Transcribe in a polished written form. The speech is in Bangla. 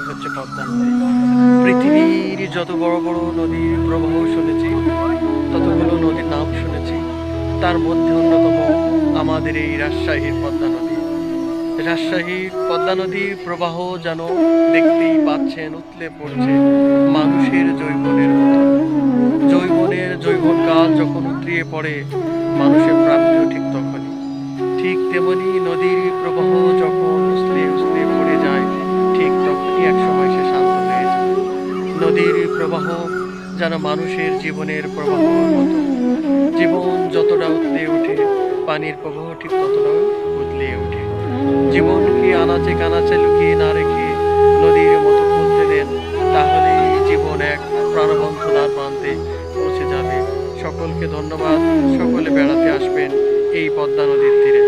হচ্ছে পদ্মা নদী। পৃথিবীর যত বড় বড় নদীর প্রবাহ শুনেছি, ততগুলো নদীর নাম শুনেছি, তার মধ্যে অন্যতম আমাদের এই রাজশাহীর পদ্মা নদী। রাজশাহীর পদ্মা নদীর প্রবাহ যেন দেখতেই পাচ্ছেন উতলে পড়ছে মানুষের যৌবনের মতো। যৌবনকাল যখন উতরিয়ে পড়ে, মানুষের প্রাপ্তিও ঠিক তখনই। ঠিক তেমনি নদীর প্রবাহ যখন উছলে উছলে পড়ে যায়, ঠিক তখনই একসময় সে শান্ত হয়ে যায়। নদীর প্রবাহ যেন মানুষের জীবনের প্রবাহর মতো। জীবন যতটা উতলে ওঠে, পানির প্রবাহ ঠিক ততটাও উতলে ওঠে। জীবনকে আনাচে কানাচে লুকিয়ে না রেখে নদীর মতো খুলতে দেন, তাহলেই জীবন এক প্রাণবন্ত দ্বার প্রান্তে পৌঁছে যাবে। সকলকে ধন্যবাদ। সকলে বেড়াতে আসবেন এই পদ্মা নদীর তীরে।